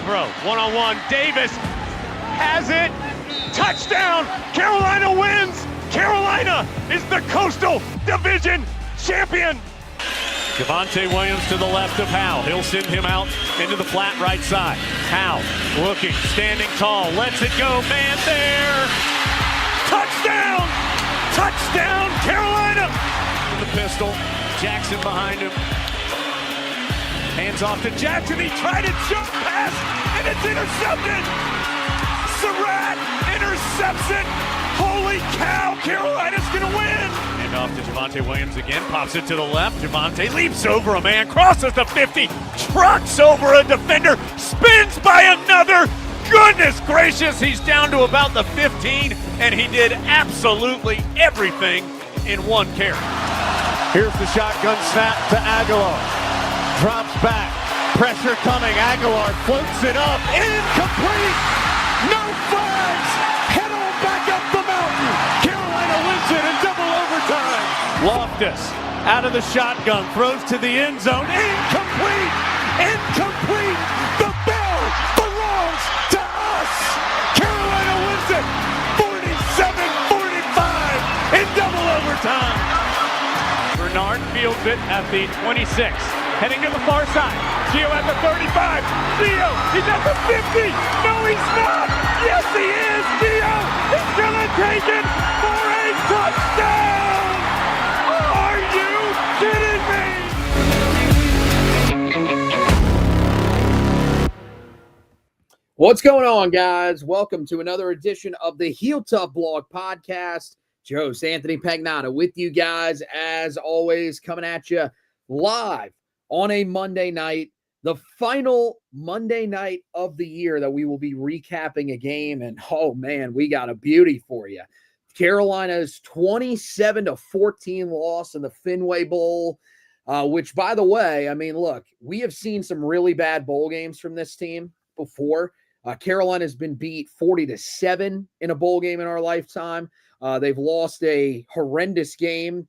throw. One-on-one. Davis has it. Touchdown. Carolina wins. Carolina is the Coastal Division champion. Javonte Williams to the left of Howell. He'll send him out into the flat right side. Howell looking, standing tall, lets it go. Man there. Touchdown. Touchdown, Carolina. The pistol. Jackson behind him. Hands off to Jackson. He tried a jump pass, and it's intercepted. Surratt intercepts it. Holy cow, Carolina's going to win. And off to Javonte Williams again. Pops it to the left. Javonte leaps over a man, crosses the 50, trucks over a defender, spins by another. Goodness gracious, he's down to about the 15, and he did absolutely everything in one carry. Here's the shotgun snap to Aguilar. Drops back. Pressure coming. Aguilar floats it up. Incomplete. No flags. Head on back up the mountain. Carolina wins it in double overtime. Loftus out of the shotgun. Throws to the end zone. Incomplete. Incomplete. The bell belongs to us. Carolina wins it. 47-45 in double overtime. Bernard fields it at the 26. Heading to the far side. Gio at the 35. Gio, he's at the 50. No, he's not. Yes, he is. Gio, he's going to take it for a touchdown. Are you kidding me? What's going on, guys? Welcome to another edition of the Heel Tough Blog Podcast. Joe's Anthony Pagnotta with you guys, as always, coming at you live on a Monday night, the final Monday night of the year that we will be recapping a game. And, oh, man, we got a beauty for you. Carolina's 27-14 loss in the Fenway Bowl, which, by the way, I mean, look, we have seen some really bad bowl games from this team before. Carolina's been beat 40-7 in a bowl game in our lifetime. They've lost a horrendous game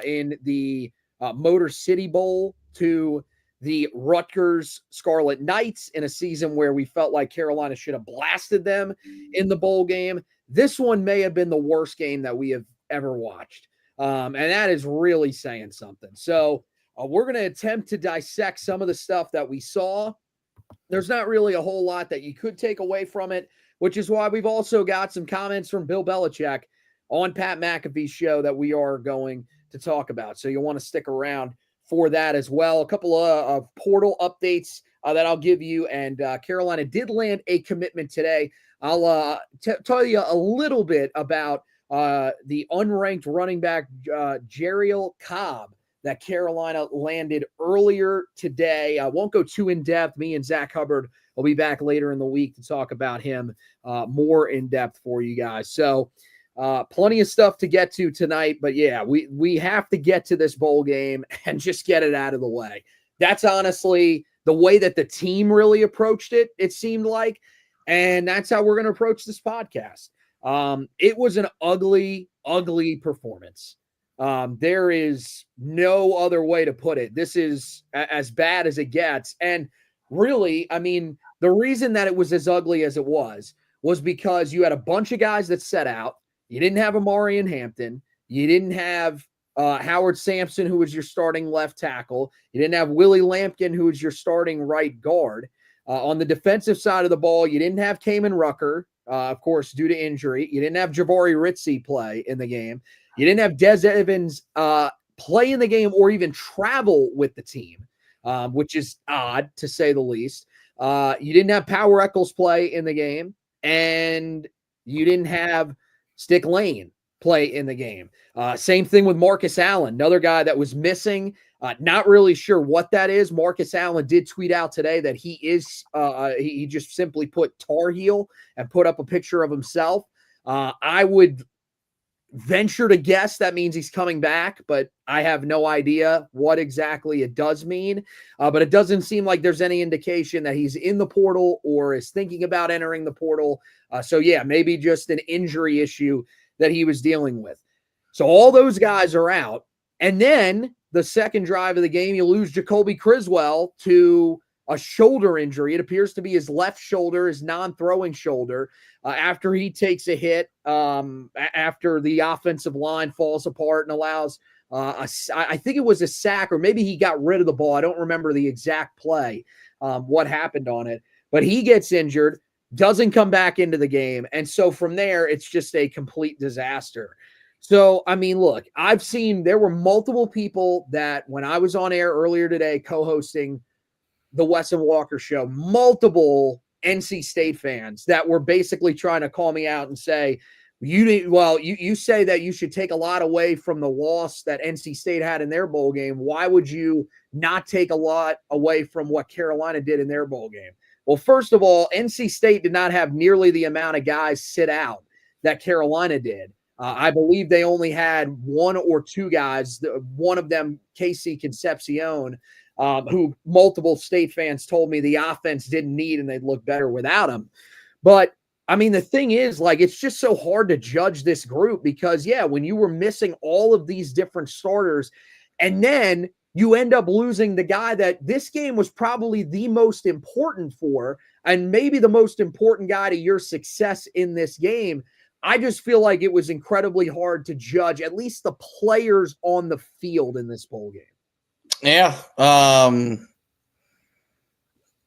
in the Motor City Bowl to the Rutgers Scarlet Knights in a season where we felt like Carolina should have blasted them in the bowl game. This one may have been the worst game that we have ever watched. And that is really saying something. So we're going to attempt to dissect some of the stuff that we saw. There's not really a whole lot that you could take away from it, which is why we've also got some comments from Bill Belichick on Pat McAfee Show that we are going to talk about. So you'll want to stick around for that as well. A couple of portal updates that I'll give you. And Carolina did land a commitment today. I'll tell you a little bit about the unranked running back, Jeriel Cobb, that Carolina landed earlier today. I won't go too in-depth. Me and Zach Hubbard will be back later in the week to talk about him more in-depth for you guys. So plenty of stuff to get to tonight, but yeah, we have to get to this bowl game and just get it out of the way. That's honestly the way that the team really approached it, it seemed like, and that's how we're going to approach this podcast. It was an ugly, ugly performance. There is no other way to put it. This is as bad as it gets. And really, I mean, the reason that it was as ugly as it was because you had a bunch of guys that set out. You didn't have Amari and Hampton. You didn't have Howard Sampson, who was your starting left tackle. You didn't have Willie Lampkin, who was your starting right guard. On the defensive side of the ball, you didn't have Kamen Rucker, of course, due to injury. You didn't have Jabari Ritzie play in the game. You didn't have Des Evans play in the game or even travel with the team, which is odd to say the least. You didn't have Power Eccles play in the game, and you didn't have Stick Lane play in the game. Same thing with Marcus Allen, another guy that was missing. Not really sure what that is. Marcus Allen did tweet out today that he is he just simply put Tar Heel and put up a picture of himself. I would venture to guess that means he's coming back, but I have no idea what exactly it does mean. But it doesn't seem like there's any indication that he's in the portal or is thinking about entering the portal. So yeah, maybe just an injury issue that he was dealing with. So all those guys are out. And then the second drive of the game, you lose Jacoby Criswell to a shoulder injury. It appears to be his left shoulder, his non-throwing shoulder, after he takes a hit after the offensive line falls apart and allows I think it was a sack, or maybe he got rid of the ball. I don't remember the exact play, what happened on it. But he gets injured, doesn't come back into the game. And so from there, it's just a complete disaster. So, I mean, look, there were multiple people that when I was on air earlier today co-hosting the Wes and Walker show, multiple NC State fans that were basically trying to call me out and say, you say that you should take a lot away from the loss that NC State had in their bowl game. Why would you not take a lot away from what Carolina did in their bowl game? Well, first of all, NC State did not have nearly the amount of guys sit out that Carolina did. I believe they only had one or two guys, one of them, Casey Concepcion, who multiple State fans told me the offense didn't need and they'd look better without him. But I mean, the thing is, like, it's just so hard to judge this group because, yeah, when you were missing all of these different starters and then you end up losing the guy that this game was probably the most important for and maybe the most important guy to your success in this game, I just feel like it was incredibly hard to judge at least the players on the field in this bowl game. Yeah.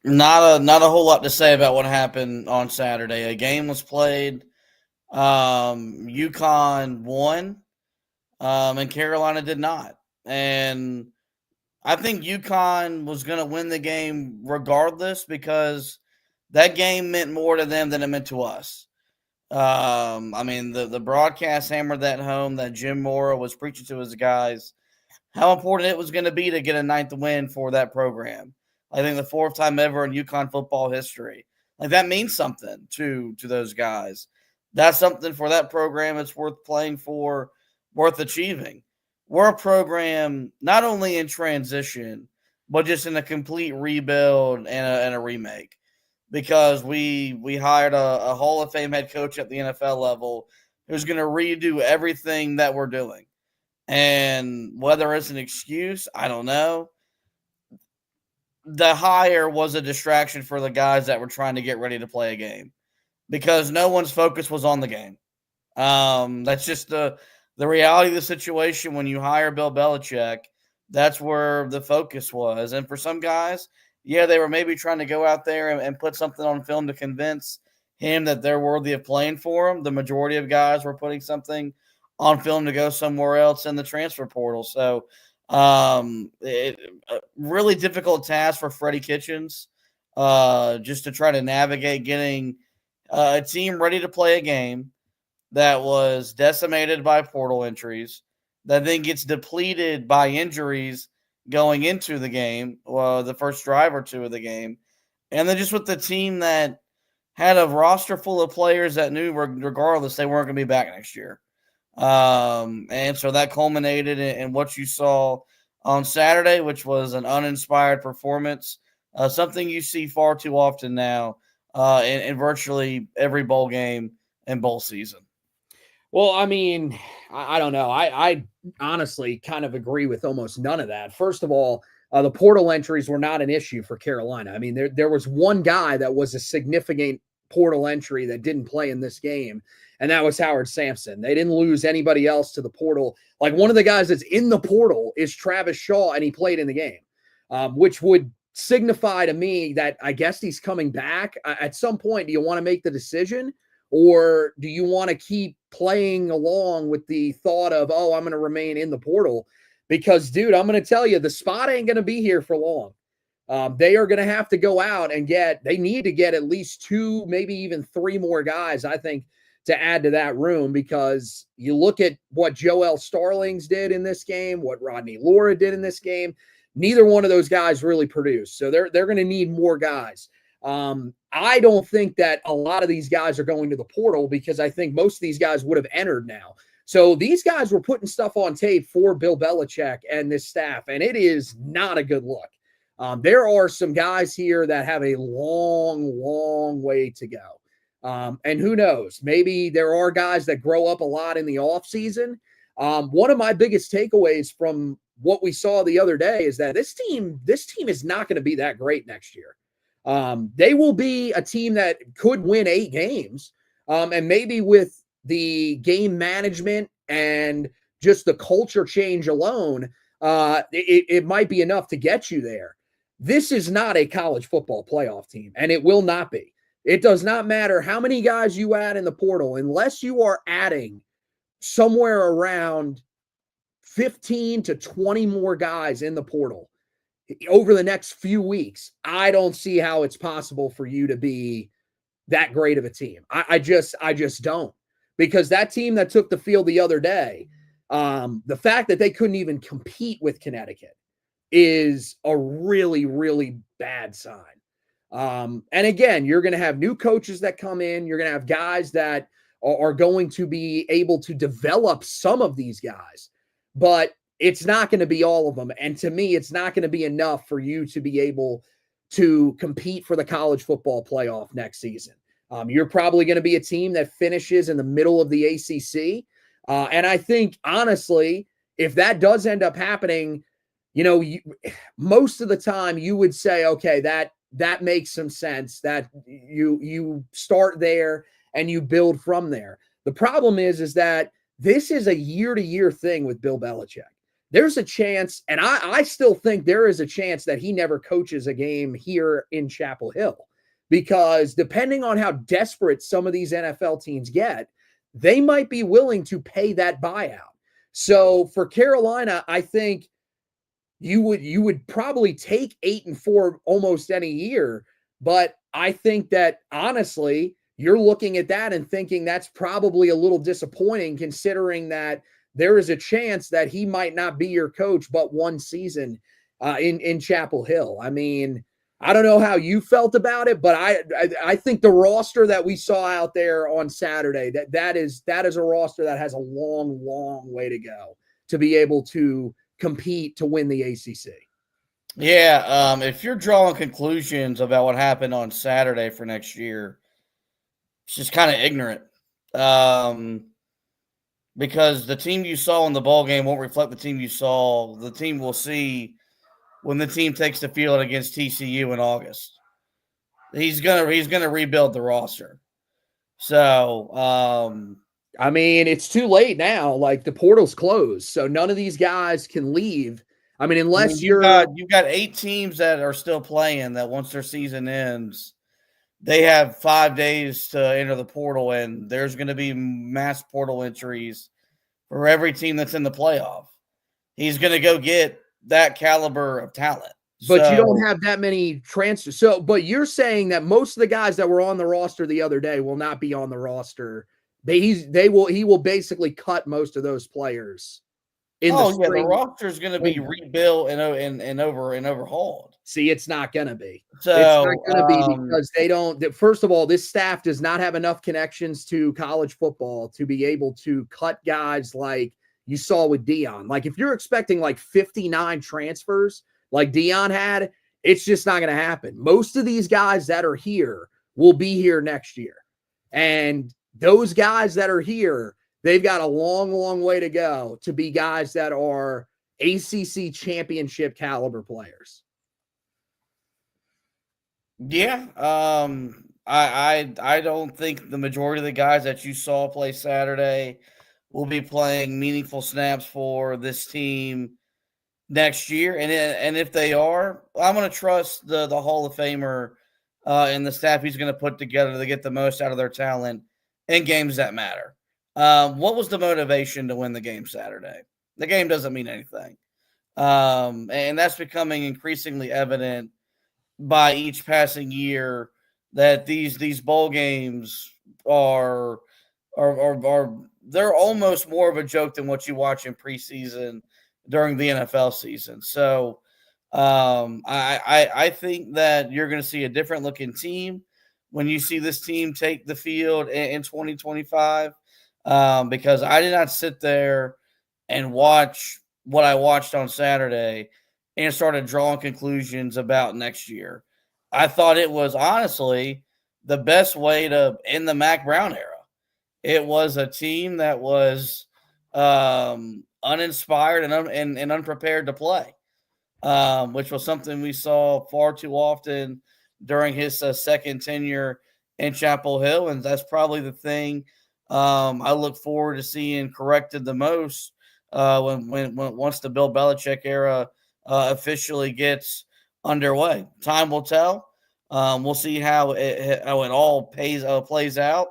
Not a whole lot to say about what happened on Saturday. A game was played. UConn won, and Carolina did not. And I think UConn was going to win the game regardless because that game meant more to them than it meant to us. I mean, the broadcast hammered that home that Jim Mora was preaching to his guys how important it was going to be to get a ninth win for that program. I think the fourth time ever in UConn football history. Like, that means something to those guys. That's something for that program. It's worth playing for, worth achieving. We're a program not only in transition, but just in a complete rebuild and a remake. Because we hired a Hall of Fame head coach at the NFL level who's going to redo everything that we're doing. And whether it's an excuse, I don't know. The hire was a distraction for the guys that were trying to get ready to play a game because no one's focus was on the game. That's just the reality of the situation. When you hire Bill Belichick, that's where the focus was. And for some guys, yeah, they were maybe trying to go out there and put something on film to convince him that they're worthy of playing for him. The majority of guys were putting something on film to go somewhere else in the transfer portal. So, a really difficult task for Freddie Kitchens, just to try to navigate getting a team ready to play a game that was decimated by portal entries, that then gets depleted by injuries going into the game, the first drive or two of the game, and then just with the team that had a roster full of players that knew regardless they weren't going to be back next year. And so that culminated in what you saw on Saturday, which was an uninspired performance, something you see far too often now in virtually every bowl game and bowl season. Well, I mean, I don't know. I honestly kind of agree with almost none of that. First of all, the portal entries were not an issue for Carolina. I mean, there was one guy that was a significant portal entry that didn't play in this game, and that was Howard Sampson. They didn't lose anybody else to the portal. Like, one of the guys that's in the portal is Travis Shaw, and he played in the game, which would signify to me that I guess he's coming back. At some point, do you want to make the decision, or do you want to keep playing along with the thought of, oh, I'm going to remain in the portal? Because, dude, I'm going to tell you, the spot ain't going to be here for long. They are going to have to go out and they need to get at least 2, maybe even 3 more guys, I think, to add to that room, because you look at what Joel Starlings did in this game, what Rodney Laura did in this game. Neither one of those guys really produced. So they're going to need more guys. I don't think that a lot of these guys are going to the portal, because I think most of these guys would have entered now. So these guys were putting stuff on tape for Bill Belichick and this staff, and it is not a good look. There are some guys here that have a long, long way to go. And who knows, maybe there are guys that grow up a lot in the offseason. One of my biggest takeaways from what we saw the other day is that this team is not going to be that great next year. They will be a team that could win 8 games. And maybe with the game management and just the culture change alone, it might be enough to get you there. This is not a college football playoff team, and it will not be. It does not matter how many guys you add in the portal, unless you are adding somewhere around 15 to 20 more guys in the portal over the next few weeks. I don't see how it's possible for you to be that great of a team. I just don't, because that team that took the field the other day, the fact that they couldn't even compete with Connecticut is a really, really bad sign. And again, you're going to have new coaches that come in. You're going to have guys that are going to be able to develop some of these guys, but it's not going to be all of them. And to me, it's not going to be enough for you to be able to compete for the college football playoff next season. You're probably going to be a team that finishes in the middle of the ACC. And I think, honestly, if that does end up happening, most of the time you would say, okay, that makes some sense, that you start there and you build from there. The problem is that this is a year-to-year thing with Bill Belichick. There's a chance, and I still think there is a chance that he never coaches a game here in Chapel Hill, because depending on how desperate some of these NFL teams get, they might be willing to pay that buyout. So for Carolina, I think you would probably take 8-4 almost any year. But I think that, honestly, you're looking at that and thinking that's probably a little disappointing, considering that there is a chance that he might not be your coach but one season in Chapel Hill. I mean, I don't know how you felt about it, but I think the roster that we saw out there on Saturday, that is a roster that has a long, long way to go to be able to compete to win the ACC. Yeah, if you're drawing conclusions about what happened on Saturday for next year, it's just kind of ignorant. Because the team you saw in the ball game won't reflect the team you saw. The team will see when the team takes the field against TCU in August. He's gonna rebuild the roster. So, I mean, it's too late now. Like, the portal's closed, so none of these guys can leave. I mean, unless you've got 8 teams that are still playing, that once their season ends, they have 5 days to enter the portal, and there's going to be mass portal entries for every team that's in the playoff. He's going to go get that caliber of talent. But you don't have that many transfers. So, but you're saying that most of the guys that were on the roster the other day will not be on the roster. He will basically cut most of those players. The roster is going to be rebuilt and overhauled. See, it's not going to be. So it's not going to be, because they don't. First of all, this staff does not have enough connections to college football to be able to cut guys like you saw with Deion. Like, if you're expecting like 59 transfers like Deion had, it's just not going to happen. Most of these guys that are here will be here next year, and those guys that are here, they've got a long, long way to go to be guys that are ACC championship caliber players. Yeah. I don't think the majority of the guys that you saw play Saturday will be playing meaningful snaps for this team next year. And if they are, I'm going to trust the Hall of Famer and the staff he's going to put together to get the most out of their talent in games that matter. What was the motivation to win the game Saturday? The game doesn't mean anything. And that's becoming increasingly evident by each passing year, that these bowl games are they're almost more of a joke than what you watch in preseason during the NFL season. So I think that you're going to see a different looking team when you see this team take the field in 2025, because I did not sit there and watch what I watched on Saturday and started drawing conclusions about next year. I thought it was honestly the best way to end the Mac Brown era. It was a team that was uninspired and unprepared to play, which was something we saw far too often during his second tenure in Chapel Hill. And that's probably the thing I look forward to seeing corrected the most when once the Bill Belichick era officially gets underway. Time will tell. We'll see how it all plays out.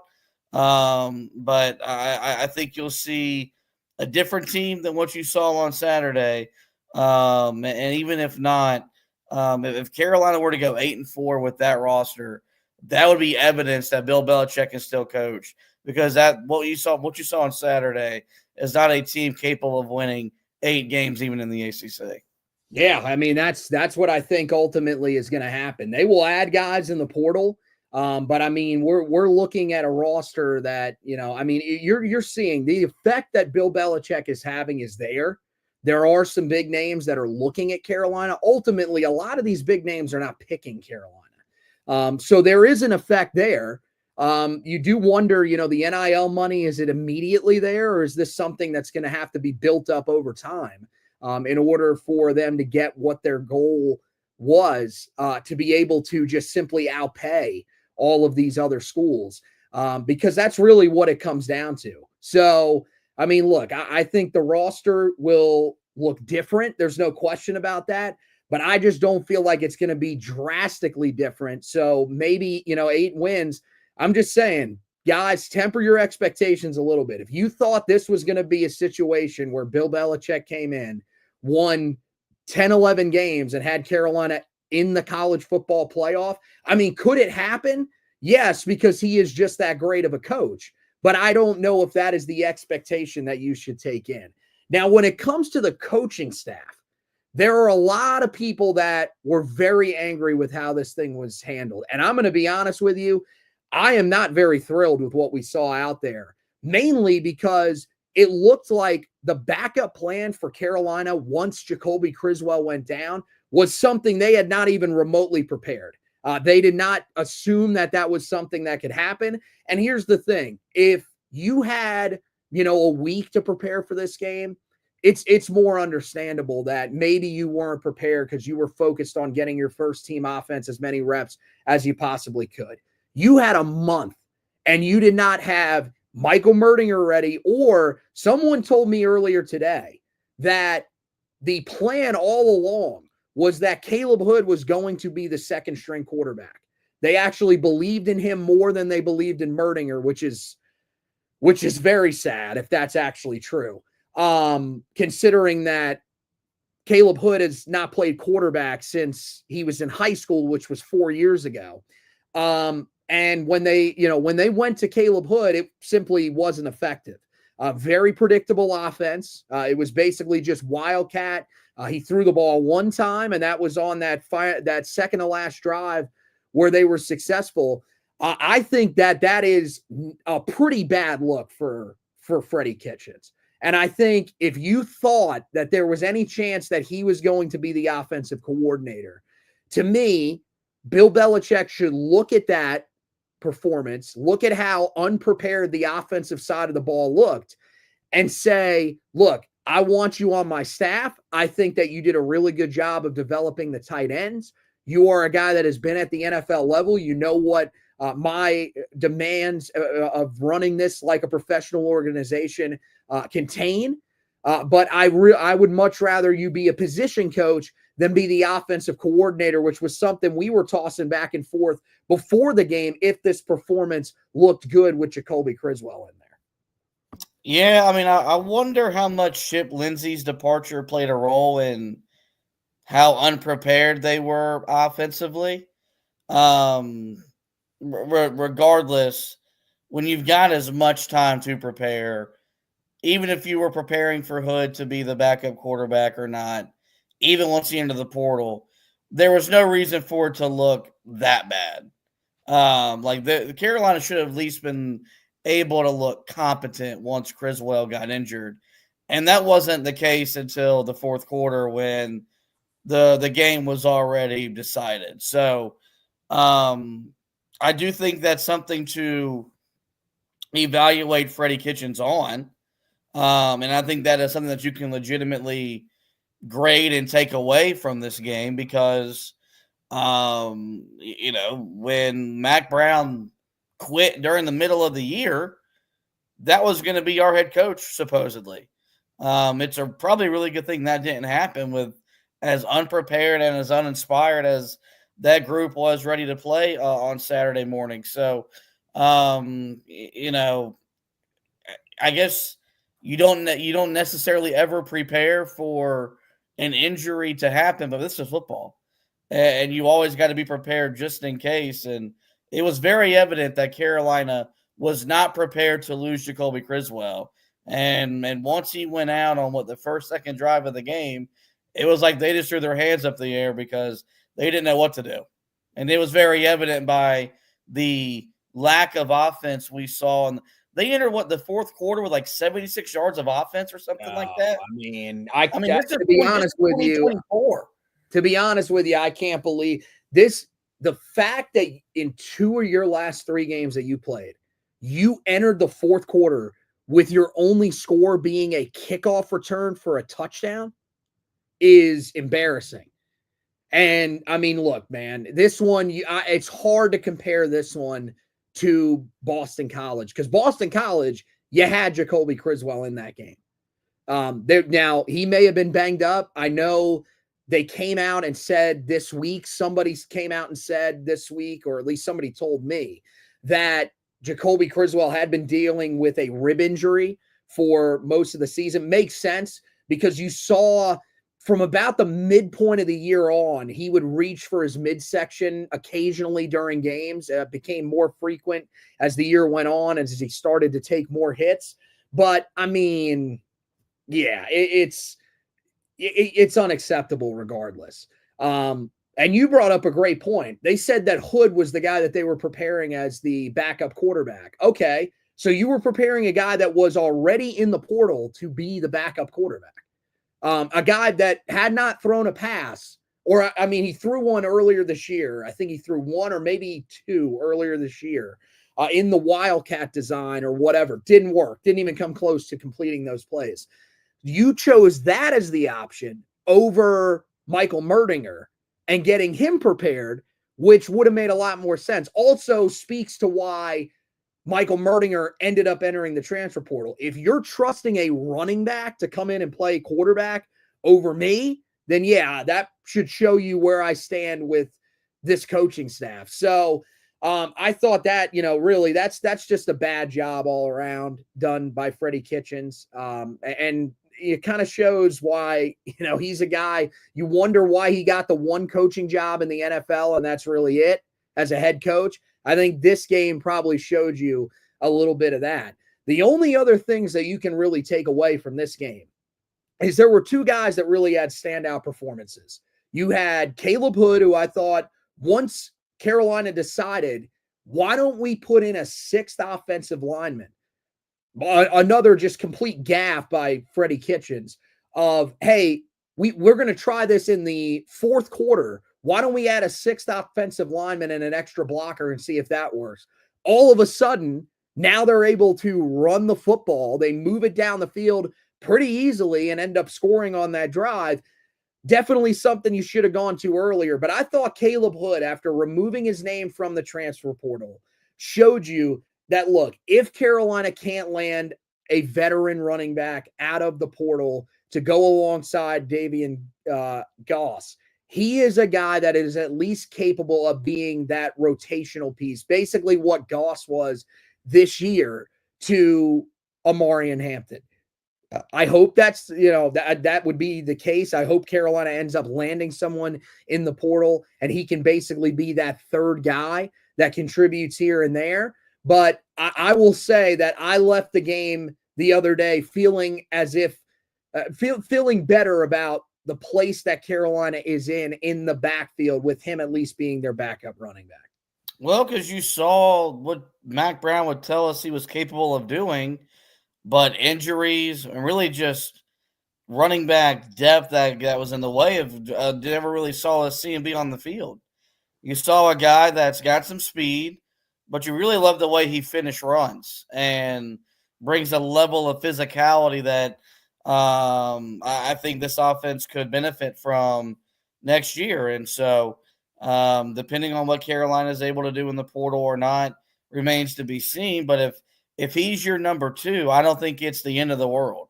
But I think you'll see a different team than what you saw on Saturday. And even if not, if Carolina were to go 8-4 with that roster, that would be evidence that Bill Belichick can still coach, because that what you saw on Saturday is not a team capable of winning 8 games even in the ACC. Yeah, I mean that's what I think ultimately is going to happen. They will add guys in the portal, but I mean we're looking at a roster that, you know, I mean you're seeing the effect that Bill Belichick is having is there. There are some big names that are looking at Carolina. Ultimately, a lot of these big names are not picking Carolina, so there is an effect there. You do wonder, you know, the NIL money, is it immediately there, or is this something that's going to have to be built up over time? In order for them to get what their goal was, to be able to just simply outpay all of these other schools, because that's really what it comes down to. So, I mean, look, I think the roster will look different. There's no question about that, but I just don't feel like it's going to be drastically different. So maybe, you know, 8 wins. I'm just saying, guys, temper your expectations a little bit. If you thought this was going to be a situation where Bill Belichick came in, won 10, 11 games, and had Carolina in the college football playoff, I mean, could it happen? Yes, because he is just that great of a coach. But I don't know if that is the expectation that you should take in. Now, when it comes to the coaching staff, there are a lot of people that were very angry with how this thing was handled. And I'm going to be honest with you, I am not very thrilled with what we saw out there, mainly because it looked like the backup plan for Carolina once Jacoby Criswell went down was something they had not even remotely prepared. They did not assume that that was something that could happen. And here's the thing. If you had, you know, a week to prepare for this game, it's more understandable that maybe you weren't prepared because you were focused on getting your first team offense as many reps as you possibly could. You had a month and you did not have Michael Merdinger ready, or someone told me earlier today that the plan all along was that Caleb Hood was going to be the second string quarterback. They actually believed in him more than they believed in Merdinger, which is very sad if that's actually true. Considering that Caleb Hood has not played quarterback since he was in high school, which was 4 years ago. And when they went to Caleb Hood, it simply wasn't effective. Very predictable offense. It was basically just wildcat. He threw the ball one time, and that was on that second to last drive where they were successful. I think that is a pretty bad look for Freddie Kitchens. And I think if you thought that there was any chance that he was going to be the offensive coordinator, to me, Bill Belichick should look at that performance, look at how unprepared the offensive side of the ball looked, and say, look, I want you on my staff. I think that you did a really good job of developing the tight ends. You are a guy that has been at the NFL level. You know what my demands of running this like a professional organization contain. But I would much rather you be a position coach than be the offensive coordinator, which was something we were tossing back and forth before the game if this performance looked good with Jacoby Criswell in there. Yeah, I mean, I wonder how much Chip Lindsey's departure played a role in how unprepared they were offensively. Regardless, when you've got as much time to prepare, even if you were preparing for Hood to be the backup quarterback or not, even once you enter the portal, there was no reason for it to look that bad. The Carolina should have at least been able to look competent once Criswell got injured. And that wasn't the case until the fourth quarter when the game was already decided. So I do think that's something to evaluate Freddie Kitchens on. And I think that is something that you can legitimately grade and take away from this game because, when Mac Brown quit during the middle of the year, that was going to be our head coach, supposedly. It's probably a really good thing that didn't happen with as unprepared and as uninspired as that group was ready to play on Saturday morning. So, I guess you don't necessarily ever prepare for an injury to happen, but this is football, and you always got to be prepared just in case. And it was very evident that Carolina was not prepared to lose Jacoby Criswell. And once he went out on the first, second drive of the game, it was like they just threw their hands up the air because they didn't know what to do. And it was very evident by the lack of offense we saw. And they entered the fourth quarter with like 76 yards of offense or something like that. To be honest with you, I can't believe this. The fact that in 2 of your last 3 games that you played, you entered the fourth quarter with your only score being a kickoff return for a touchdown is embarrassing. And I mean, look, man, this one, it's hard to compare this one to Boston College because Boston College, you had Jacoby Criswell in that game. Now, he may have been banged up. I know they came out and said this week, somebody came out and said this week, or at least somebody told me that Jacoby Criswell had been dealing with a rib injury for most of the season. Makes sense because you saw from about the midpoint of the year on, he would reach for his midsection occasionally during games. It became more frequent as the year went on, as he started to take more hits. But I mean, yeah, it's unacceptable regardless. And you brought up a great point. They said that Hood was the guy that they were preparing as the backup quarterback. Okay, so you were preparing a guy that was already in the portal to be the backup quarterback. A guy that had not thrown a pass, or I mean, he threw one earlier this year. I think he threw 1 or maybe 2 earlier this year in the Wildcat design or whatever. Didn't work. Didn't even come close to completing those plays. You chose that as the option over Michael Merdinger and getting him prepared, which would have made a lot more sense. Also speaks to why Michael Merdinger ended up entering the transfer portal. If you're trusting a running back to come in and play quarterback over me, then yeah, that should show you where I stand with this coaching staff. So I thought that, really that's just a bad job all around done by Freddie Kitchens. And it kind of shows why, he's a guy, you wonder why he got the one coaching job in the NFL, and that's really it as a head coach. I think this game probably showed you a little bit of that. The only other things that you can really take away from this game is there were 2 guys that really had standout performances. You had Caleb Hood, who I thought once Carolina decided, why don't we put in a 6th offensive lineman? Another just complete gaffe by Freddie Kitchens of, hey, we're going to try this in the fourth quarter. Why don't we add a 6th offensive lineman and an extra blocker and see if that works? All of a sudden, now they're able to run the football. They move it down the field pretty easily and end up scoring on that drive. Definitely something you should have gone to earlier. But I thought Caleb Hood, after removing his name from the transfer portal, showed you that, look, if Carolina can't land a veteran running back out of the portal to go alongside Davian Goss, he is a guy that is at least capable of being that rotational piece, basically what Goss was this year to Amarian Hampton. I hope that's, that would be the case. I hope Carolina ends up landing someone in the portal and he can basically be that third guy that contributes here and there. But I will say that I left the game the other day feeling as if feeling better about the place that Carolina is in the backfield, with him at least being their backup running back. Well, because you saw what Mac Brown would tell us he was capable of doing, but injuries and really just running back depth that was in the way of never really saw us see him be on the field. You saw a guy that's got some speed, but you really love the way he finished runs. And brings a level of physicality that I think this offense could benefit from next year. And so depending on what Carolina is able to do in the portal or not remains to be seen. But if he's your number 2, I don't think it's the end of the world.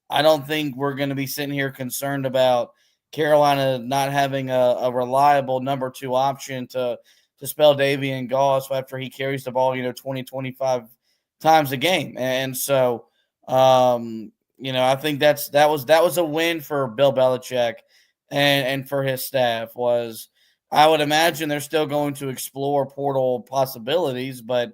I don't think we're going to be sitting here concerned about Carolina not having a reliable number 2 option to spell Davian Goss after he carries the ball, 20, 25 times a game. And so, I think that was a win for Bill Belichick and for his staff. Was I would imagine they're still going to explore portal possibilities, but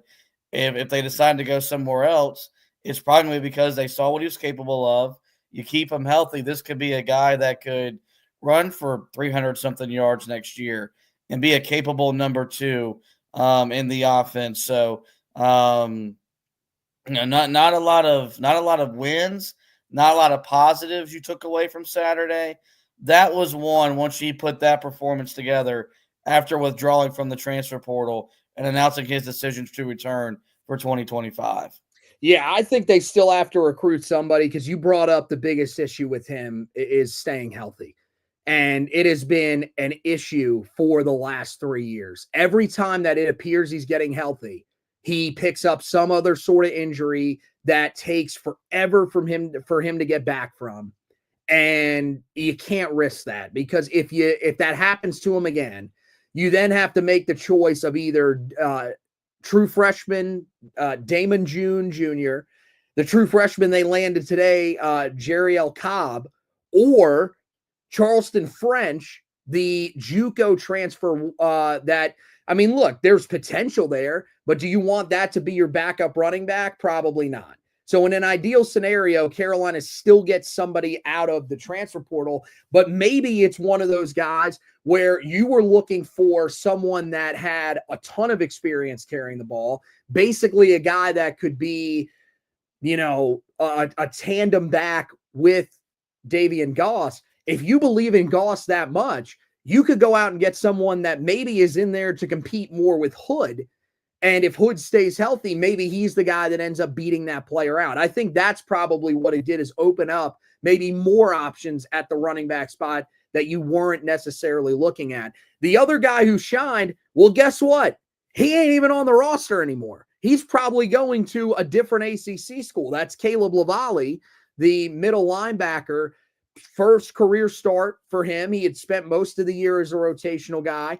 if they decide to go somewhere else, it's probably because they saw what he was capable of. You keep him healthy, this could be a guy that could run for 300-something yards next year and be a capable number 2 in the offense. So, not a lot of wins, not a lot of positives you took away from Saturday. That was one once he put that performance together after withdrawing from the transfer portal and announcing his decisions to return for 2025. Yeah, I think they still have to recruit somebody because you brought up the biggest issue with him is staying healthy. And it has been an issue for the last 3 years. Every time that it appears he's getting healthy, he picks up some other sort of injury that takes forever for him to get back from. And you can't risk that because if that happens to him again, you then have to make the choice of either true freshman Damon June Jr., the true freshman they landed today, Jerry L. Cobb, or Charleston French, the JUCO transfer look, there's potential there, but do you want that to be your backup running back? Probably not. So in an ideal scenario, Carolina still gets somebody out of the transfer portal, but maybe it's one of those guys where you were looking for someone that had a ton of experience carrying the ball, basically a guy that could be, a tandem back with Davian Goss. If you believe in Goss that much, you could go out and get someone that maybe is in there to compete more with Hood. And if Hood stays healthy, maybe he's the guy that ends up beating that player out. I think that's probably what it did, is open up maybe more options at the running back spot that you weren't necessarily looking at. The other guy who shined, well, guess what? He ain't even on the roster anymore. He's probably going to a different ACC school. That's Caleb Lavallee, the middle linebacker. First career start for him. He had spent most of the year as a rotational guy.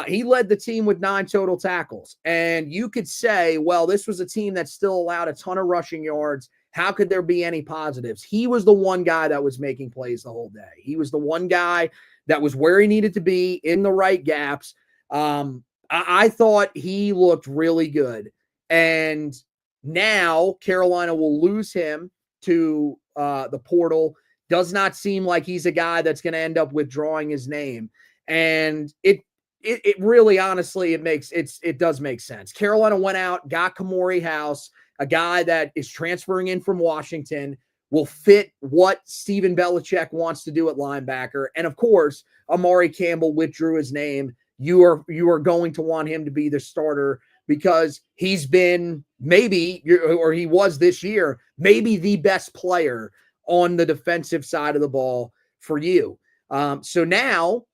He led the team with 9 total tackles. And you could say, well, this was a team that still allowed a ton of rushing yards. How could there be any positives? He was the one guy that was making plays the whole day. He was the one guy that was where he needed to be in the right gaps. I thought he looked really good. And now Carolina will lose him to the portal. Does not seem like he's a guy that's going to end up withdrawing his name. And it really, honestly, it does make sense. Carolina went out, got Kamori House, a guy that is transferring in from Washington, will fit what Stephen Belichick wants to do at linebacker. And of course, Amari Campbell withdrew his name. You are going to want him to be the starter because he's been he was this year, maybe the best player on the defensive side of the ball for you. So now,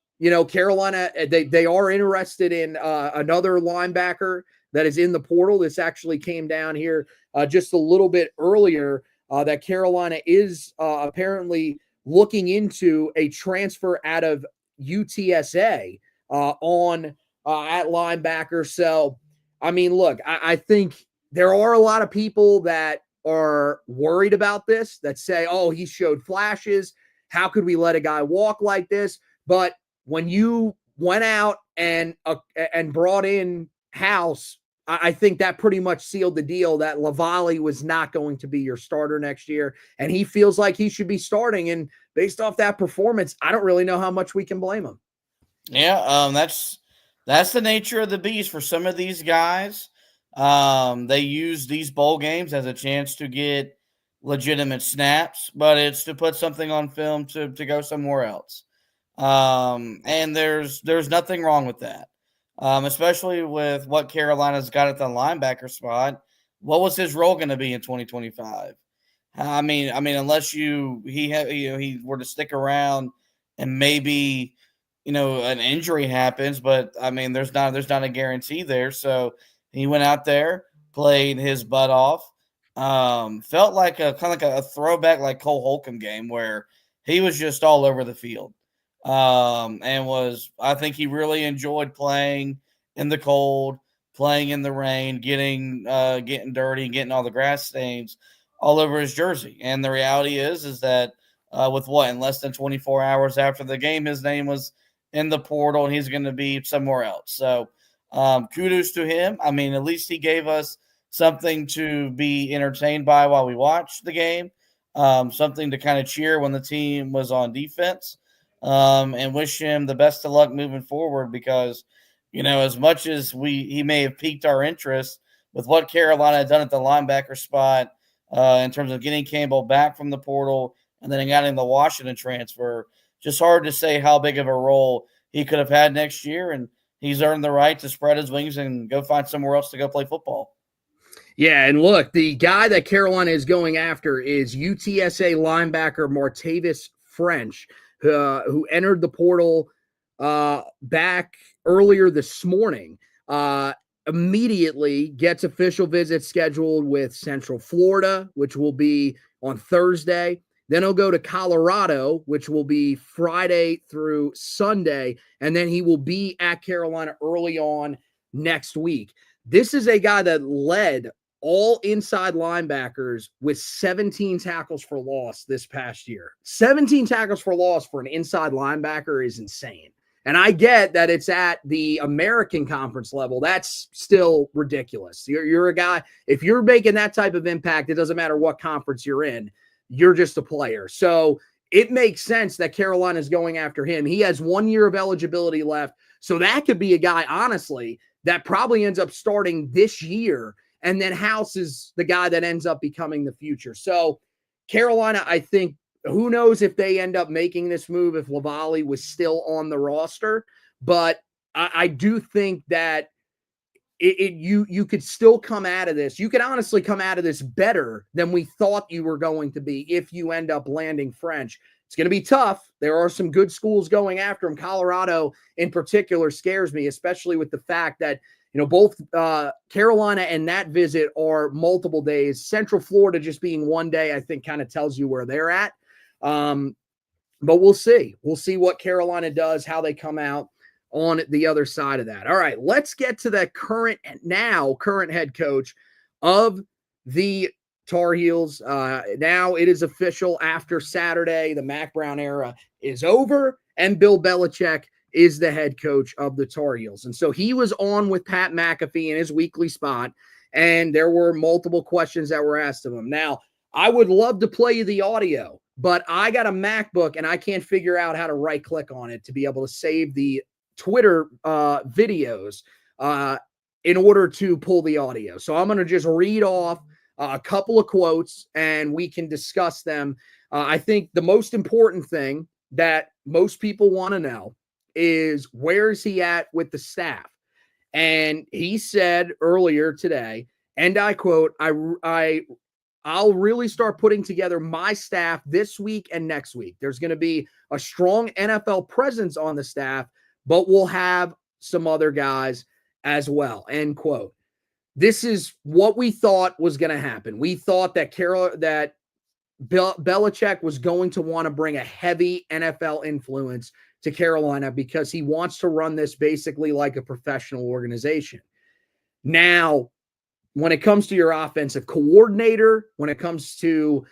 Carolina, they are interested in another linebacker that is in the portal. This actually came down here just a little bit earlier that Carolina is apparently looking into a transfer out of UTSA at linebacker. So, look, I think there are a lot of people that are worried about this, that say, oh, he showed flashes. How could we let a guy walk like this? But when you went out and brought in House, I think that pretty much sealed the deal that Lavallee was not going to be your starter next year. And he feels like he should be starting. And based off that performance, I don't really know how much we can blame him. Yeah, that's the nature of the beast for some of these guys. They use these bowl games as a chance to get legitimate snaps, but it's to put something on film to go somewhere else. And there's nothing wrong with that. Especially with what Carolina's got at the linebacker spot. what was his role going to be in 2025? I mean, unless he were to stick around and maybe, an injury happens, but I mean, there's not a guarantee there. So he went out there, played his butt off. Felt like a throwback like Cole Holcomb game where he was just all over the field. I think he really enjoyed playing in the cold, playing in the rain, getting dirty, getting all the grass stains all over his jersey. And the reality is that in less than 24 hours after the game, his name was in the portal and he's going to be somewhere else. So kudos to him. I mean, at least he gave us something to be entertained by while we watched the game, something to kind of cheer when the team was on defense, and wish him the best of luck moving forward because, as much as he may have piqued our interest with what Carolina had done at the linebacker spot in terms of getting Campbell back from the portal and then getting the Washington transfer, just hard to say how big of a role he could have had next year, and he's earned the right to spread his wings and go find somewhere else to go play football. Yeah, and look, the guy that Carolina is going after is UTSA linebacker Martavis French, who entered the portal back earlier this morning. Immediately gets official visits scheduled with Central Florida, which will be on Thursday. Then he'll go to Colorado, which will be Friday through Sunday. And then he will be at Carolina early on next week. This is a guy that led all inside linebackers with 17 tackles for loss this past year. 17 tackles for loss for an inside linebacker is insane. And I get that it's at the American Conference level. That's still ridiculous. You're a guy, if you're making that type of impact, it doesn't matter what conference you're in, you're just a player. So it makes sense that Carolina is going after him. He has 1 year of eligibility left. So that could be a guy, honestly, that probably ends up starting this year. And then House is the guy that ends up becoming the future. So Carolina, I think, who knows if they end up making this move if Lavallee was still on the roster. But I do think that you could still come out of this. You could honestly come out of this better than we thought you were going to be if you end up landing French. It's going to be tough. There are some good schools going after him. Colorado in particular scares me, especially with the fact that both Carolina and that visit are multiple days. Central Florida just being 1 day, I think, kind of tells you where they're at. But we'll see. We'll see what Carolina does, how they come out on the other side of that. All right, let's get to the current head coach of the Tar Heels. Now it is official after Saturday. The Mac Brown era is over, and Bill Belichick is the head coach of the Tar Heels. And so he was on with Pat McAfee in his weekly spot, and there were multiple questions that were asked of him. Now, I would love to play you the audio, but I got a MacBook, and I can't figure out how to right-click on it to be able to save the Twitter videos in order to pull the audio. So I'm going to just read off a couple of quotes, and we can discuss them. I think the most important thing that most people want to know is where is he at with the staff? And he said earlier today, and I quote, I'll really start putting together my staff this week and next week. There's going to be a strong NFL presence on the staff, but we'll have some other guys as well, end quote. This is what we thought was going to happen. We thought that Belichick was going to want to bring a heavy NFL influence to Carolina because he wants to run this basically like a professional organization. Now, when it comes to your offensive coordinator, when it comes to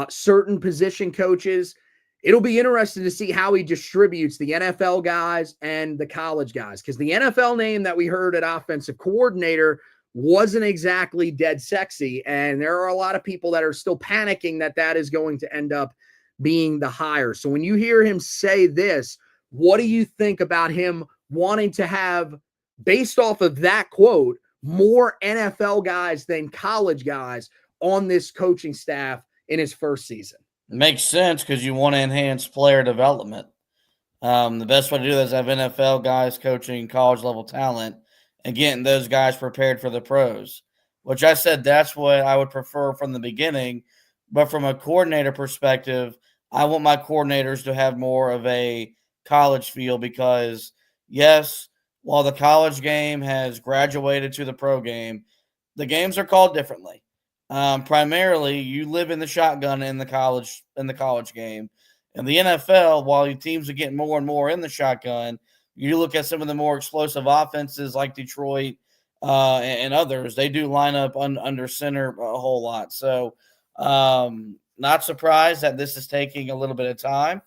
certain position coaches, it'll be interesting to see how he distributes the NFL guys and the college guys, because the NFL name that we heard at offensive coordinator wasn't exactly dead sexy, and there are a lot of people that are still panicking that is going to end up being the hire. So when you hear him say this, what do you think about him wanting to have, based off of that quote, more NFL guys than college guys on this coaching staff in his first season? Makes sense because you want to enhance player development. The best way to do that is have NFL guys coaching college level talent and getting those guys prepared for the pros. which I said that's what I would prefer from the beginning. But from a coordinator perspective, I want my coordinators to have more of a college feel because, yes, while the college game has graduated to the pro game, the games are called differently. Primarily, you live in the shotgun in the college game. In the NFL, while your teams are getting more and more in the shotgun, you look at some of the more explosive offenses like Detroit and others. They do line up under center a whole lot. So, not surprised that this is taking a little bit of time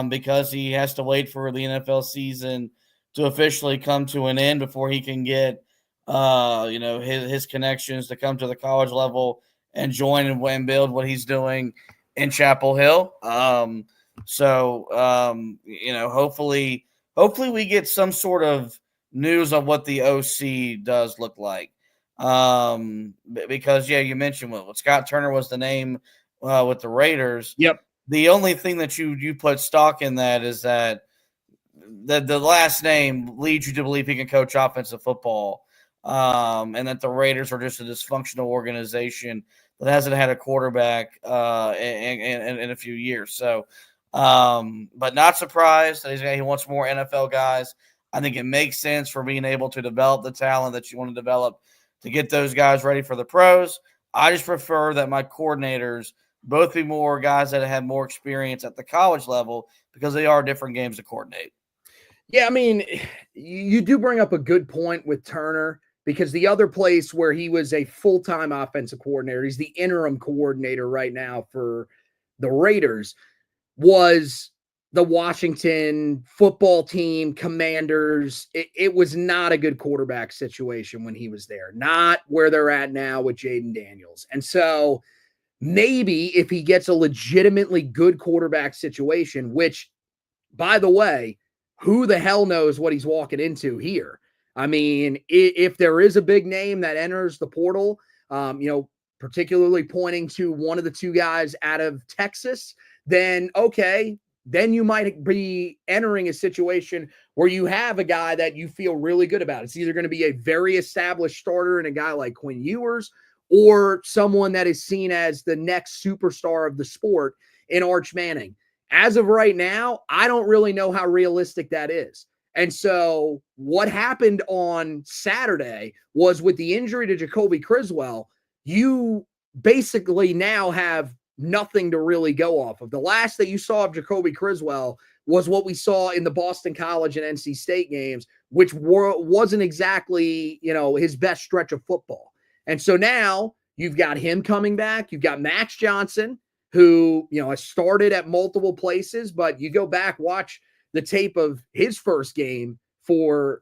because he has to wait for the NFL season to officially come to an end before he can get his connections to come to the college level and join and build what he's doing in Chapel Hill. Hopefully we get some sort of news on what the OC does look like. Because you mentioned what Scott Turner was the name with the Raiders. Yep. The only thing that you put stock in that is that the last name leads you to believe he can coach offensive football. And that the Raiders are just a dysfunctional organization that hasn't had a quarterback in a few years. So, but not surprised that he wants more NFL guys. I think it makes sense for being able to develop the talent that you want to develop to get those guys ready for the pros. I just prefer that my coordinators both be more guys that have more experience at the college level because they are different games to coordinate. Yeah, I mean, you do bring up a good point with Turner because the other place where he was a full-time offensive coordinator, he's the interim coordinator right now for the Raiders, was the Washington football team, Commanders. It was not a good quarterback situation when he was there, not where they're at now with Jaden Daniels. And so maybe if he gets a legitimately good quarterback situation, which, by the way, who the hell knows what he's walking into here? I mean, if there is a big name that enters the portal, particularly pointing to one of the two guys out of Texas, then okay, then you might be entering a situation where you have a guy that you feel really good about. It's either going to be a very established starter and a guy like Quinn Ewers or someone that is seen as the next superstar of the sport in Arch Manning. As of right now, I don't really know how realistic that is. And so what happened on Saturday was with the injury to Jacoby Criswell, you basically now have nothing to really go off of. The last that you saw of Jacoby Criswell was what we saw in the Boston College and NC State games, which wasn't exactly, his best stretch of football. And so now you've got him coming back. You've got Max Johnson, who, has started at multiple places, but you go back, watch the tape of his first game for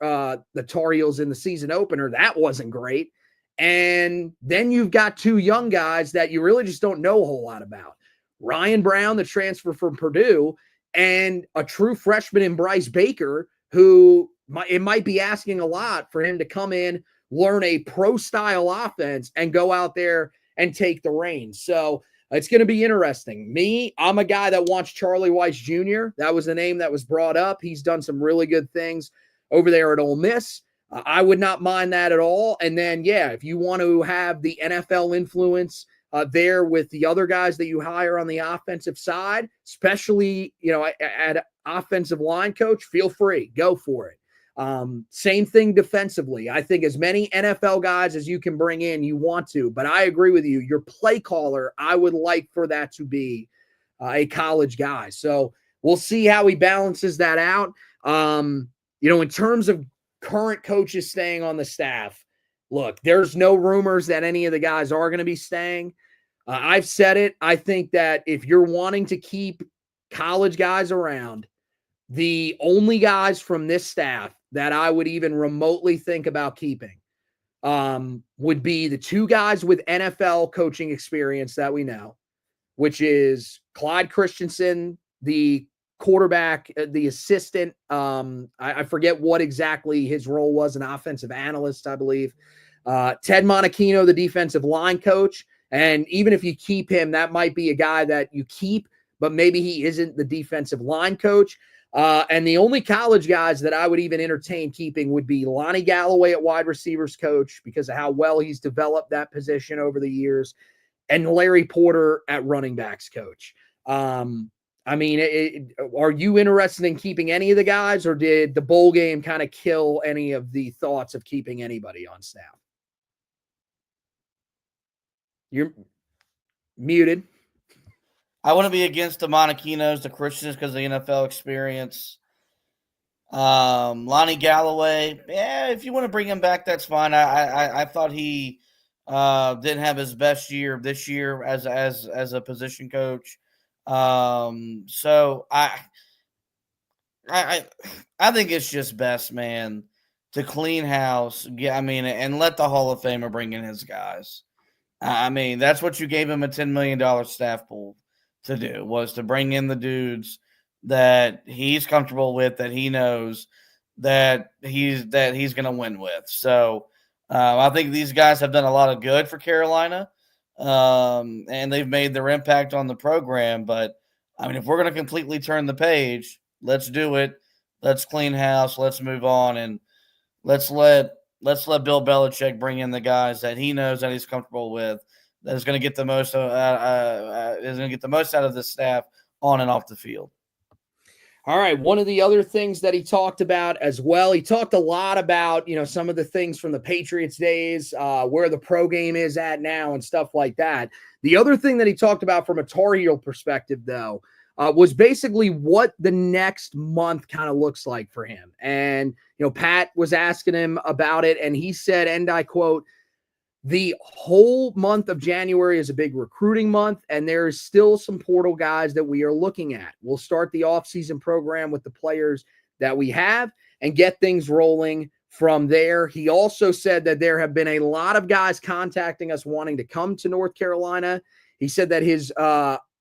the Tar Heels in the season opener. That wasn't great. And then you've got two young guys that you really just don't know a whole lot about. Ryan Brown, the transfer from Purdue, and a true freshman in Bryce Baker, who it might be asking a lot for him to come in, learn a pro-style offense, and go out there and take the reins. So it's going to be interesting. I'm a guy that wants Charlie Weiss Jr. That was the name that was brought up. He's done some really good things over there at Ole Miss. I would not mind that at all. And then, if you want to have the NFL influence there with the other guys that you hire on the offensive side, especially, at offensive line coach, feel free. Go for it. Same thing defensively. I think as many NFL guys as you can bring in, you want to, but I agree with you. Your play caller, I would like for that to be a college guy. So we'll see how he balances that out. In terms of current coaches staying on the staff, look, there's no rumors that any of the guys are going to be staying. I've said it. I think that if you're wanting to keep college guys around, the only guys from this staff that I would even remotely think about keeping would be the two guys with NFL coaching experience that we know, which is Clyde Christensen, the quarterback, the assistant. I forget what exactly his role was, an offensive analyst, I believe. Ted Monachino, the defensive line coach. And even if you keep him, that might be a guy that you keep, but maybe he isn't the defensive line coach. And the only college guys that I would even entertain keeping would be Lonnie Galloway at wide receivers coach because of how well he's developed that position over the years, and Larry Porter at running backs coach. I mean, are you interested in keeping any of the guys, or did the bowl game kind of kill any of the thoughts of keeping anybody on staff? You're muted. I wouldn't be against the Montequinos, the Christians, because of the NFL experience. Lonnie Galloway, yeah, if you want to bring him back, that's fine. I thought he didn't have his best year this year as a position coach. So I think it's just best, man, to clean house. Yeah, I mean, and let the Hall of Famer bring in his guys. I mean, that's what you gave him a $10 million staff pool to do, was to bring in the dudes that he's comfortable with, that he knows that he's going to win with. So I think these guys have done a lot of good for Carolina, and they've made their impact on the program. But I mean, if we're going to completely turn the page, let's do it. Let's clean house. Let's move on, and let's let Bill Belichick bring in the guys that he knows that he's comfortable with, that is going to get the most out of the staff on and off the field. All right. One of the other things that he talked about as well, he talked a lot about, some of the things from the Patriots days, where the pro game is at now and stuff like that. The other thing that he talked about from a Tar Heel perspective, though, was basically what the next month kind of looks like for him. And, Pat was asking him about it, and he said, and I quote, "The whole month of January is a big recruiting month, and there's still some portal guys that we are looking at. We'll start the offseason program with the players that we have and get things rolling from there." He also said that there have been a lot of guys contacting us wanting to come to North Carolina. He said that his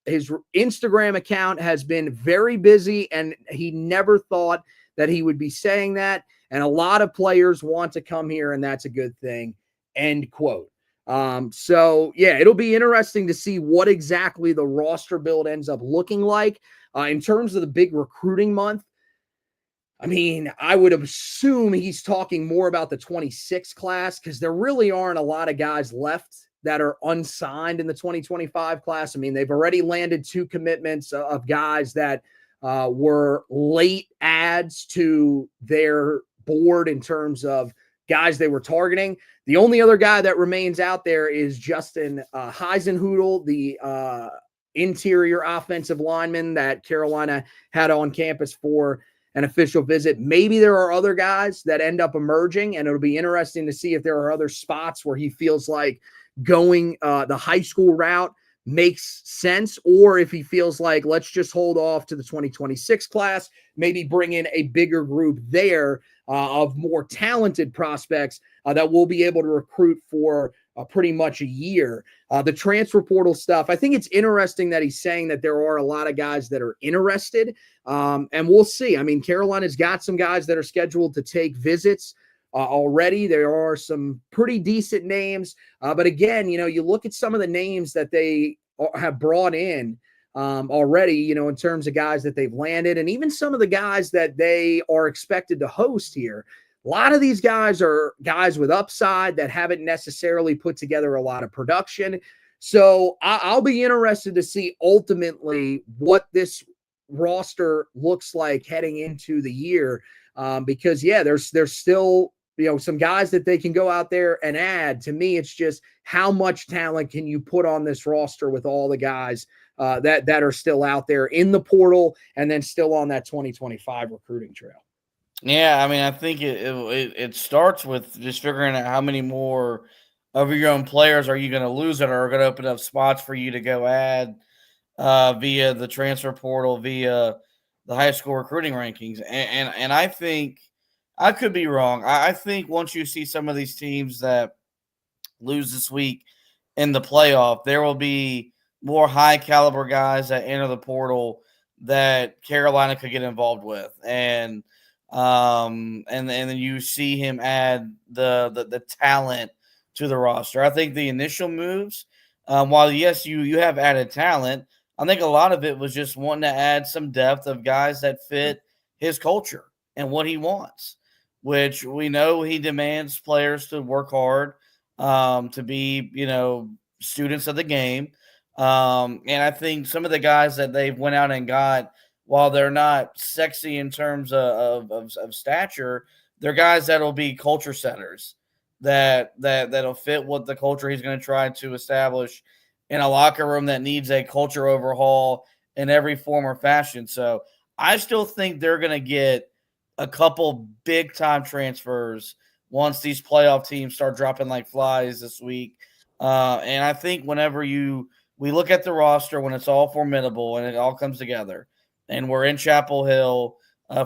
Instagram account has been very busy, and he never thought that he would be saying that. And a lot of players want to come here, and that's a good thing. End quote. So yeah, it'll be interesting to see what exactly the roster build ends up looking like. In terms of the big recruiting month, I mean, I would assume he's talking more about the 26 class, because there really aren't a lot of guys left that are unsigned in the 2025 class. I mean, they've already landed 2 commitments of guys that were late adds to their board in terms of guys they were targeting. The only other guy that remains out there is Justin Heisenhudel, the interior offensive lineman that Carolina had on campus for an official visit. Maybe there are other guys that end up emerging, and it'll be interesting to see if there are other spots where he feels like going the high school route makes sense, or if he feels like, let's just hold off to the 2026 class, maybe bring in a bigger group there of more talented prospects that we'll be able to recruit for pretty much a year. The transfer portal stuff, I think it's interesting that he's saying that there are a lot of guys that are interested, and we'll see. I mean, Carolina's got some guys that are scheduled to take visits already. There are some pretty decent names, but again, you look at some of the names that they have brought in already, in terms of guys that they've landed, and even some of the guys that they are expected to host here. A lot of these guys are guys with upside that haven't necessarily put together a lot of production. So I'll be interested to see ultimately what this roster looks like heading into the year, because there's still some guys that they can go out there and add. To me, it's just how much talent can you put on this roster with all the guys that are still out there in the portal and then still on that 2025 recruiting trail. Yeah, I mean, I think it starts with just figuring out how many more of your own players are you going to lose that are going to open up spots for you to go add via the transfer portal, via the high school recruiting rankings. And I think, I could be wrong, I think once you see some of these teams that lose this week in the playoff, there will be more high caliber guys that enter the portal that Carolina could get involved with. And then you see him add the talent to the roster. I think the initial moves, while yes, you have added talent, I think a lot of it was just wanting to add some depth of guys that fit his culture and what he wants, which we know he demands players to work hard, to be, students of the game. And I think some of the guys that they went out and got, while they're not sexy in terms of stature, they're guys that'll be culture setters that'll fit what the culture he's going to try to establish in a locker room that needs a culture overhaul in every form or fashion. So I still think they're going to get a couple big time transfers once these playoff teams start dropping like flies this week. And I think whenever we look at the roster, when it's all formidable and it all comes together, and we're in Chapel Hill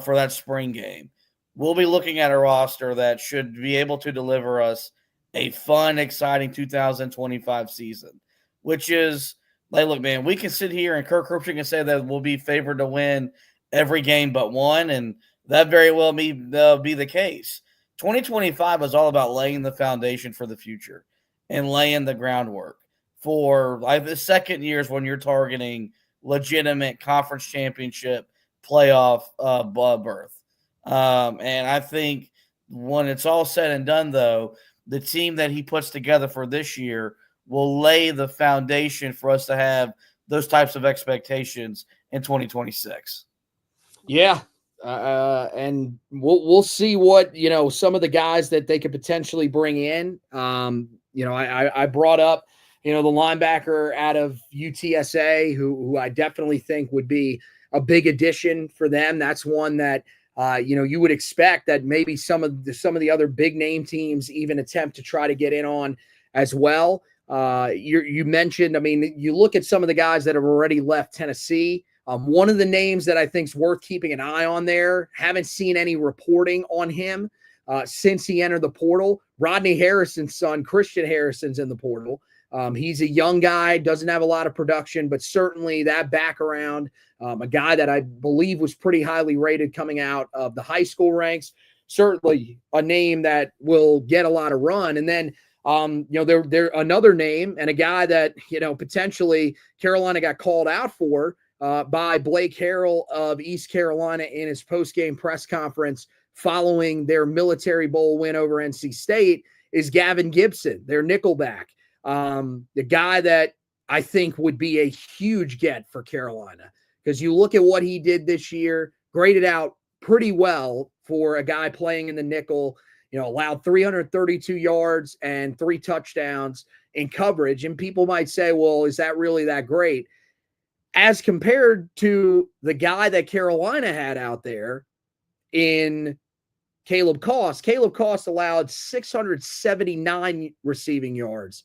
for that spring game, we'll be looking at a roster that should be able to deliver us a fun, exciting 2025 season, which is, like, look, man, we can sit here and Kirk Herbstreit can say that we'll be favored to win every game but one, and that very well be the case. 2025 is all about laying the foundation for the future and laying the groundwork for the second years when you're targeting legitimate conference championship playoff berth. And I think when it's all said and done, though, the team that he puts together for this year will lay the foundation for us to have those types of expectations in 2026. Yeah. And we'll see what, some of the guys that they could potentially bring in. I brought up, the linebacker out of UTSA who I definitely think would be a big addition for them. That's one that, you would expect that maybe some of the other big name teams even attempt to try to get in on as well. You mentioned, you look at some of the guys that have already left Tennessee. One of the names that I think is worth keeping an eye on there, haven't seen any reporting on him since he entered the portal. Rodney Harrison's son, Christian Harrison's in the portal. He's a young guy, doesn't have a lot of production, but certainly that background, a guy that I believe was pretty highly rated coming out of the high school ranks, certainly a name that will get a lot of run. And then, they're another name and a guy that, potentially Carolina got called out for by Blake Harrell of East Carolina in his post-game press conference following their Military Bowl win over NC State, is Gavin Gibson, their nickelback. The guy that I think would be a huge get for Carolina, because you look at what he did this year, graded out pretty well for a guy playing in the nickel, allowed 332 yards and 3 touchdowns in coverage. And people might say, well, is that really that great? As compared to the guy that Carolina had out there in Caleb Cost. Caleb Cost allowed 679 receiving yards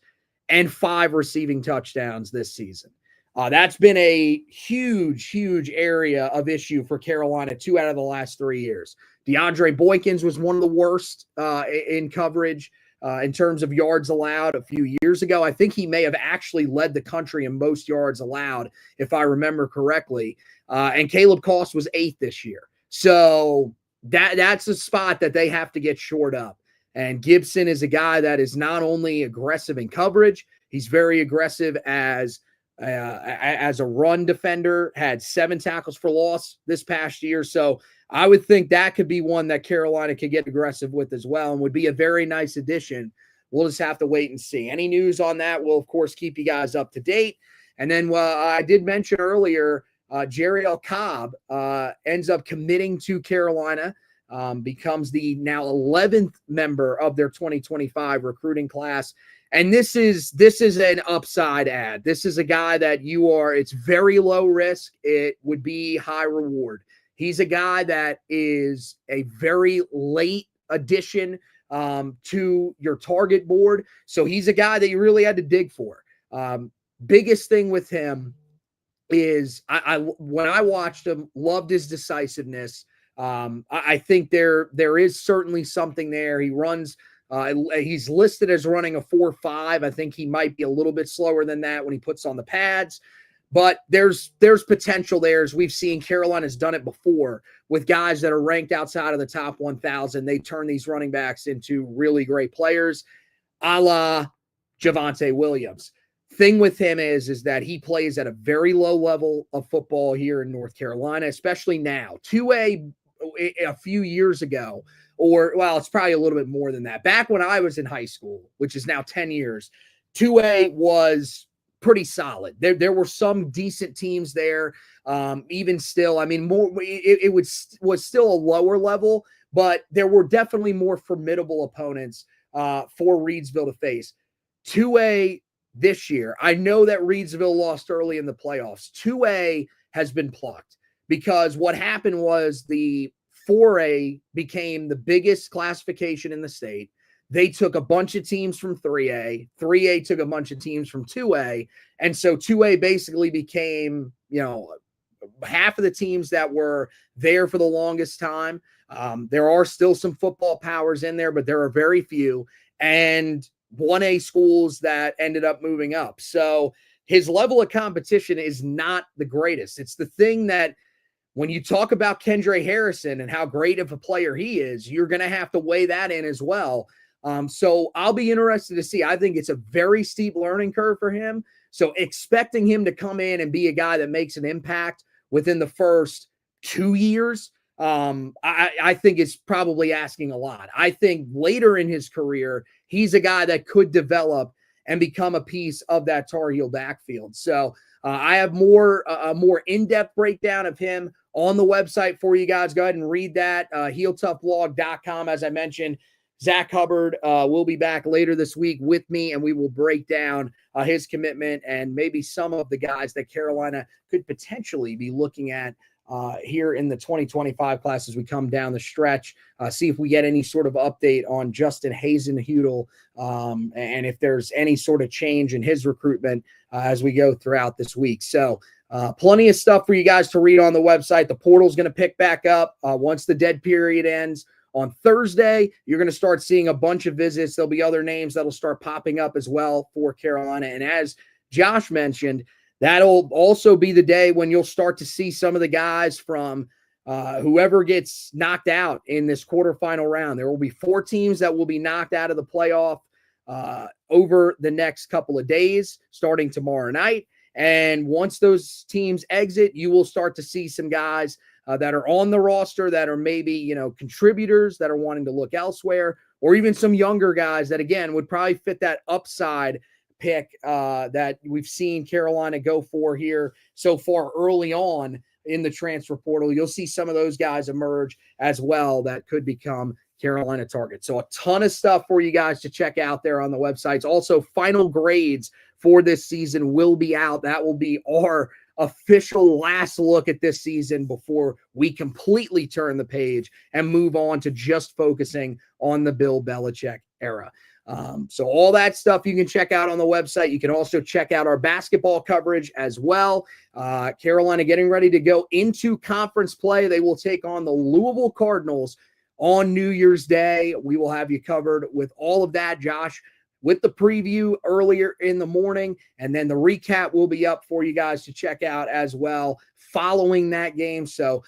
and 5 receiving touchdowns this season. That's been a huge, huge area of issue for Carolina 2 out of the last 3 years. DeAndre Boykins was one of the worst in coverage in terms of yards allowed a few years ago. I think he may have actually led the country in most yards allowed, if I remember correctly. And Caleb Cost was 8th this year. So that's a spot that they have to get shored up. And Gibson is a guy that is not only aggressive in coverage, he's very aggressive as a run defender, had 7 tackles for loss this past year. So I would think that could be one that Carolina could get aggressive with as well and would be a very nice addition. We'll just have to wait and see. Any news on that, we'll, of course, keep you guys up to date. And then I did mention earlier, Jeriel Cobb ends up committing to Carolina, becomes the now 11th member of their 2025 recruiting class. And this is an upside add. This is a guy that it's very low risk. It would be high reward. He's a guy that is a very late addition to your target board. So he's a guy that you really had to dig for. Biggest thing with him is when I watched him, loved his decisiveness. I think there is certainly something there. He runs, he's listed as running a 4.5. I think he might be a little bit slower than that when he puts on the pads, but there's potential there. As we've seen, Carolina's done it before with guys that are ranked outside of the top 1,000. They turn these running backs into really great players, a la Javonte Williams. Thing with him is that he plays at a very low level of football here in North Carolina, especially now. 2A a few years ago, or, well, it's probably a little bit more than that. Back when I was in high school, which is now 10 years, 2A was pretty solid. There were some decent teams there. Even still, I mean, it was still a lower level, but there were definitely more formidable opponents for Reidsville to face. 2A this year, I know that Reidsville lost early in the playoffs. 2A has been plucked because what happened was the 4A became the biggest classification in the state. They took a bunch of teams from 3A. 3A took a bunch of teams from 2A. And so 2A basically became, half of the teams that were there for the longest time. There are still some football powers in there, but there are very few. And 1A schools that ended up moving up. So his level of competition is not the greatest. It's the thing that when you talk about Kendra Harrison and how great of a player he is, you're going to have to weigh that in as well. So I'll be interested to see. I think it's a very steep learning curve for him. So expecting him to come in and be a guy that makes an impact within the first 2 years, I think it's probably asking a lot. I think later in his career, he's a guy that could develop and become a piece of that Tar Heel backfield. So I have a more in-depth breakdown of him on the website for you guys. Go ahead and read that, HeelToughBlog.com. As I mentioned, Zach Hubbard will be back later this week with me, and we will break down his commitment and maybe some of the guys that Carolina could potentially be looking at here in the 2025 class as we come down the stretch. See if we get any sort of update on Justin Hazen-Hudel and if there's any sort of change in his recruitment as we go throughout this week. So plenty of stuff for you guys to read on the website. The portal's going to pick back up once the dead period ends. On Thursday, you're going to start seeing a bunch of visits. There'll be other names that'll start popping up as well for Carolina. And as Josh mentioned, that'll also be the day when you'll start to see some of the guys from whoever gets knocked out in this quarterfinal round. There will be 4 teams that will be knocked out of the playoff over the next couple of days, starting tomorrow night. And once those teams exit, you will start to see some guys that are on the roster that are maybe, contributors that are wanting to look elsewhere, or even some younger guys that, again, would probably fit that upside pick that we've seen Carolina go for here so far early on in the transfer portal. You'll see some of those guys emerge as well that could become Carolina targets. So a ton of stuff for you guys to check out there on the websites. Also, final grades for this season will be out. That will be our official last look at this season before we completely turn the page and move on to just focusing on the Bill Belichick era. So all that stuff you can check out on the website. You can also check out our basketball coverage as well. Carolina getting ready to go into conference play. They will take on the Louisville Cardinals on New Year's Day. We will have you covered with all of that, Josh, with the preview earlier in the morning, and then the recap will be up for you guys to check out as well following that game. So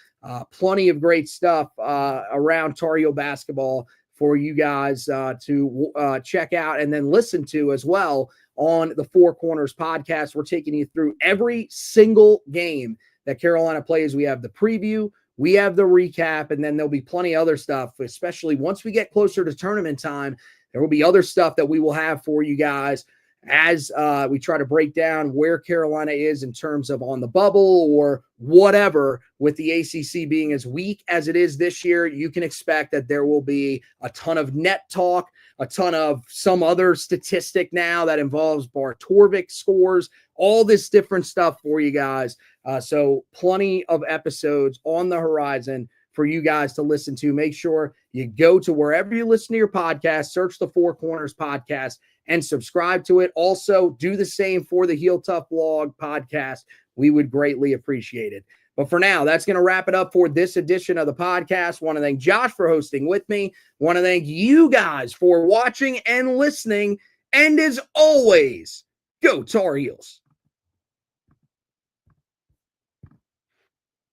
plenty of great stuff around Tar Heel basketball for you guys to check out and then listen to as well on the Four Corners podcast. We're taking you through every single game that Carolina plays. We have the preview, we have the recap, and then there'll be plenty of other stuff, especially once we get closer to tournament time. There will be other stuff that we will have for you guys as we try to break down where Carolina is in terms of on the bubble or whatever. With the ACC being as weak as it is this year, you can expect that there will be a ton of net talk, a ton of some other statistic now that involves Bartorvik scores, all this different stuff for you guys. So plenty of episodes on the horizon for you guys to listen to. Make sure you go to wherever you listen to your podcast, search the Four Corners podcast, and subscribe to it. Also, do the same for the Heel Tough Blog podcast. We would greatly appreciate it. But for now, that's going to wrap it up for this edition of the podcast. Want to thank Josh for hosting with me. Want to thank you guys for watching and listening. And as always, go Tar Heels.